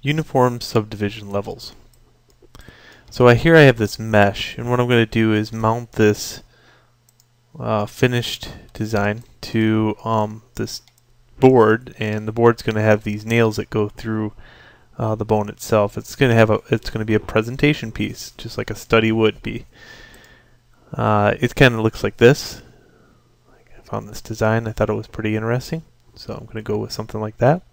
Uniform subdivision levels. So here I have this mesh, and what I'm going to do is mount this finished design to this board, and the board's going to have these nails that go through the bone itself. It's going to be a presentation piece, just like a study would be. It kind of looks like this. I found this design, I thought it was pretty interesting, so I'm going to go with something like that.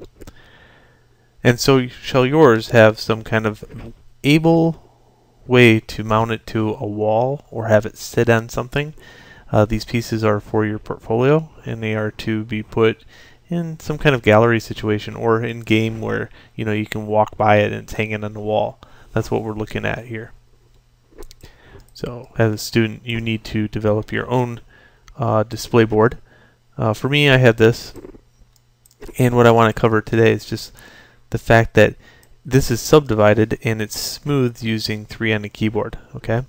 And so shall yours have some kind of able way to mount it to a wall or have it sit on something. These pieces are for your portfolio, and they are to be put in some kind of gallery situation or in game where you can walk by it and it's hanging on the wall. That's what we're looking at here. So as a student, you need to develop your own display board. For me, I have this, and what I want to cover today is just the fact that this is subdivided and it's smoothed using 3 on the keyboard. Okay.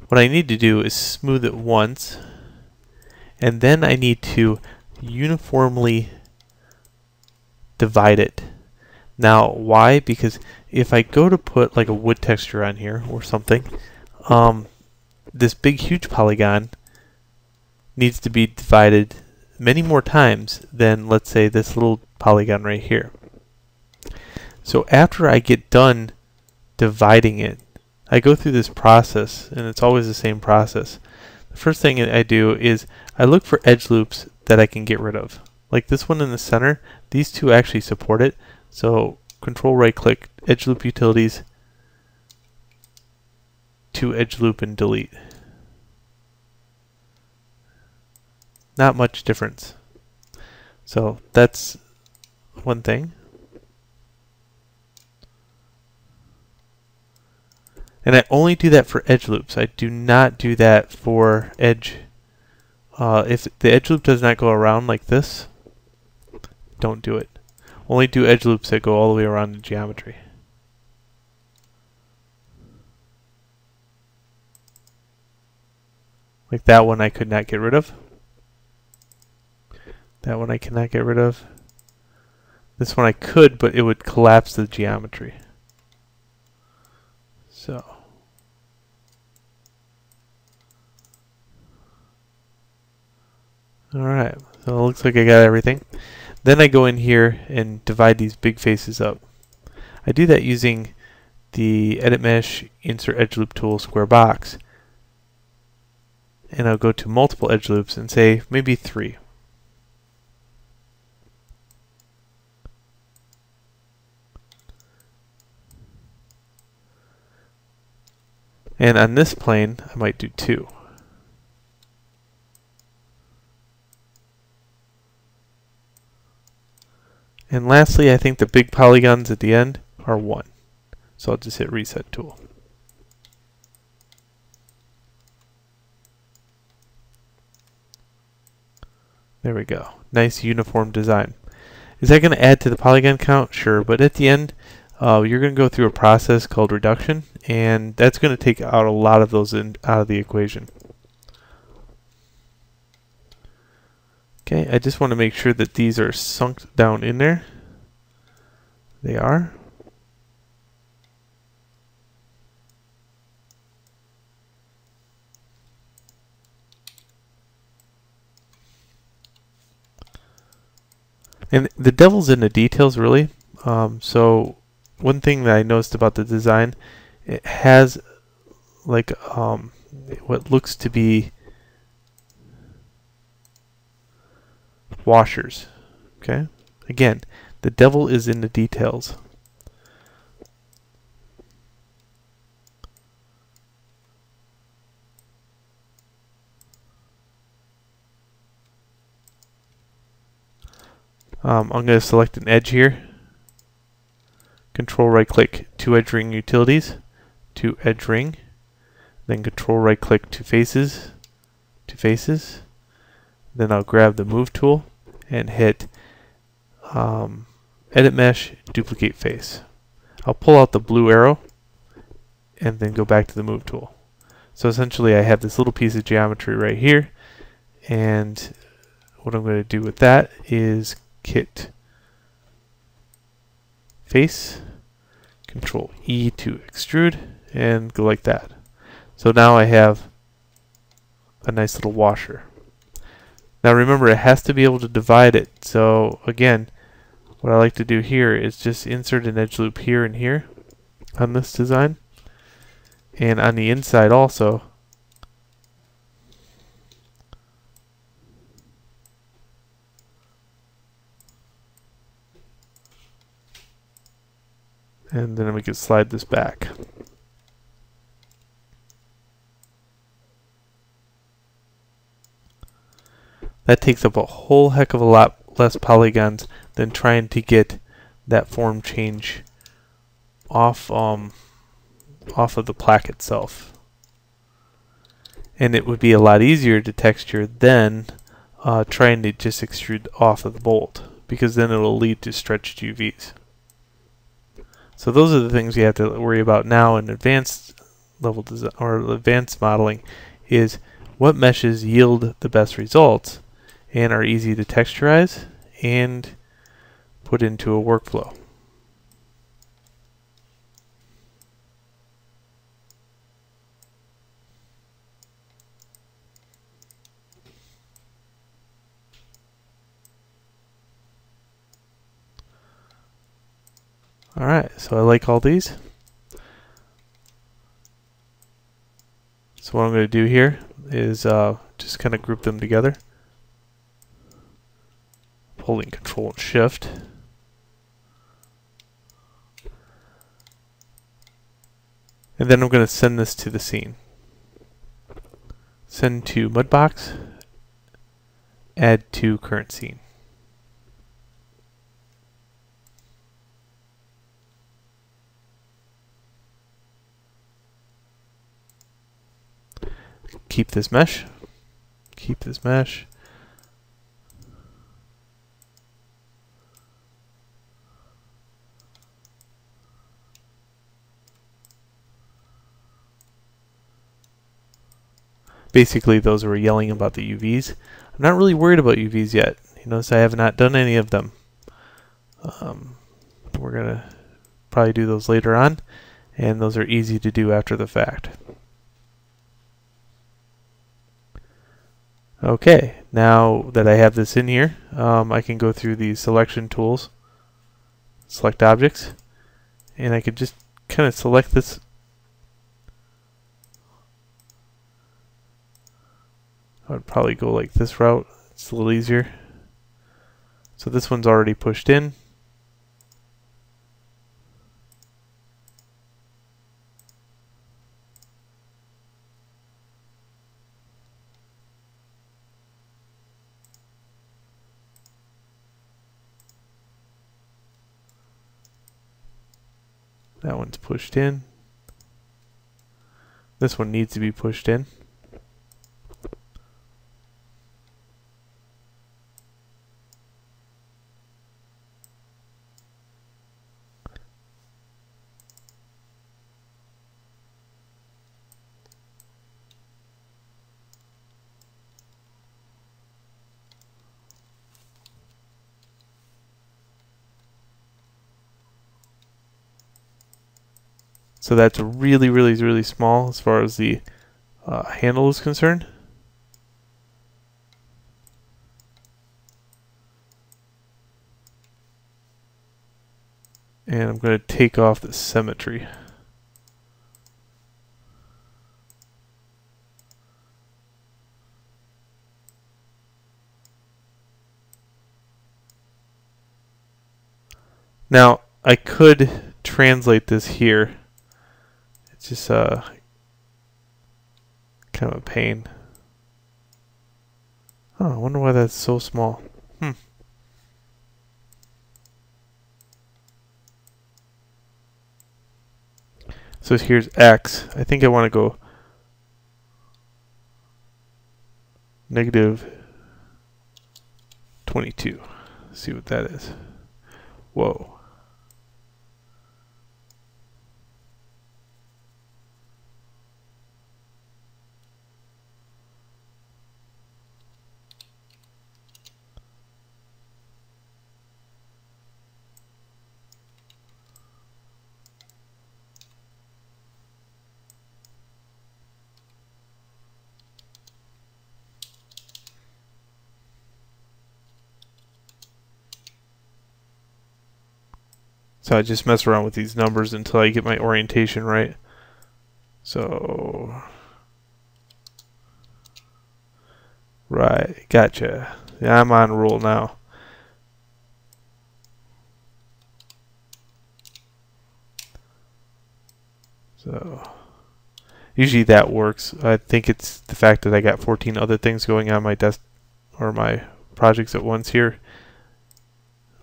What I need to do is smooth it once, and then I need to uniformly divide it. Now, why? Because if I go to put like a wood texture on here or something, this big huge polygon needs to be divided many more times than, let's say, this little polygon right here. So after I get done dividing it, I go through this process, and it's always the same process. The first thing I do is I look for edge loops that I can get rid of. Like this one in the center, these two actually support it. So control right click, edge loop utilities, to edge loop and delete. Not much difference. So that's one thing. And I only do that for edge loops. I do not do that for edge. If the edge loop does not go around like this, don't do it. Only do edge loops that go all the way around the geometry. Like that one I could not get rid of. That one I cannot get rid of. This one I could, but it would collapse the geometry. So. Alright, so it looks like I got everything. Then I go in here and divide these big faces up. I do that using the Edit Mesh, Insert Edge Loop tool, Square Box. And I'll go to multiple edge loops and say maybe 3. And on this plane, I might do 2. And lastly, I think the big polygons at the end are 1. So I'll just hit Reset tool. There we go. Nice uniform design. Is that going to add to the polygon count? Sure, but at the end, you're going to go through a process called reduction, and that's going to take out a lot of those out of the equation. Okay, I just want to make sure that these are sunk down in there. They are. And the devil's in the details, really. So one thing that I noticed about the design, it has like what looks to be washers. Okay, again, the devil is in the details. I'm going to select an edge here. Control right click to edge ring utilities, to edge ring, then control right click to faces, then I'll grab the move tool and hit edit mesh, duplicate face. I'll pull out the blue arrow and then go back to the move tool. So essentially I have this little piece of geometry right here, and what I'm going to do with that is hit face, Control E to extrude, and go like that. So now I have a nice little washer. Now remember, it has to be able to divide it. So again, what I like to do here is just insert an edge loop here and here on this design. And on the inside also, and then we can slide this back. That takes up a whole heck of a lot less polygons than trying to get that form change off of the plaque itself. And it would be a lot easier to texture than trying to just extrude off of the bolt, because then it will lead to stretched UVs. So those are the things you have to worry about now in advanced level design or advanced modeling, is what meshes yield the best results and are easy to texturize and put into a workflow. Alright, so I like all these. So what I'm going to do here is just kind of group them together, holding Control and Shift. And then I'm going to send this to the scene. Send to Mudbox, add to current scene. Keep this mesh. Keep this mesh. Basically, those were yelling about the UVs. I'm not really worried about UVs yet. You notice I have not done any of them. We're going to probably do those later on, and those are easy to do after the fact. Okay, now that I have this in here, I can go through the selection tools, select objects, and I could just kind of select this. I would probably go like this route. It's a little easier. So this one's already pushed in. That one's pushed in. This one needs to be pushed in. So that's really, really, really small as far as the handle is concerned. And I'm going to take off the symmetry. Now, I could translate this here. It's just kind of a pain. Oh, I wonder why that's so small. So here's X. I think I want to go -22. Let's see what that is. Whoa. So I just mess around with these numbers until I get my orientation right. So, right, gotcha. Yeah, I'm on roll now. So, usually that works. I think it's the fact that I got 14 other things going on my desk or my projects at once here,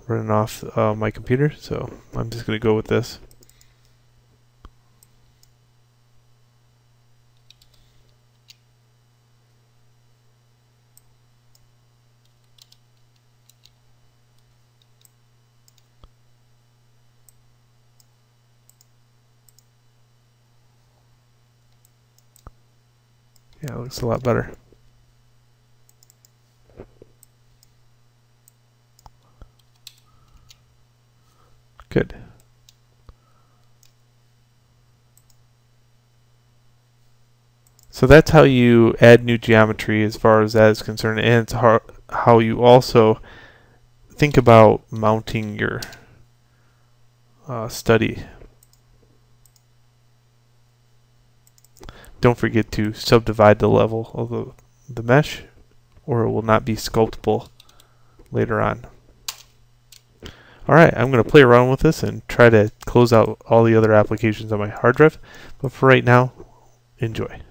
running off my computer. So I'm just going to go with this. Yeah, it looks a lot better. Good. So that's how you add new geometry as far as that is concerned, and it's how you also think about mounting your study. Don't forget to subdivide the level of the mesh, or it will not be sculptable later on. Alright, I'm going to play around with this and try to close out all the other applications on my hard drive, but for right now, enjoy.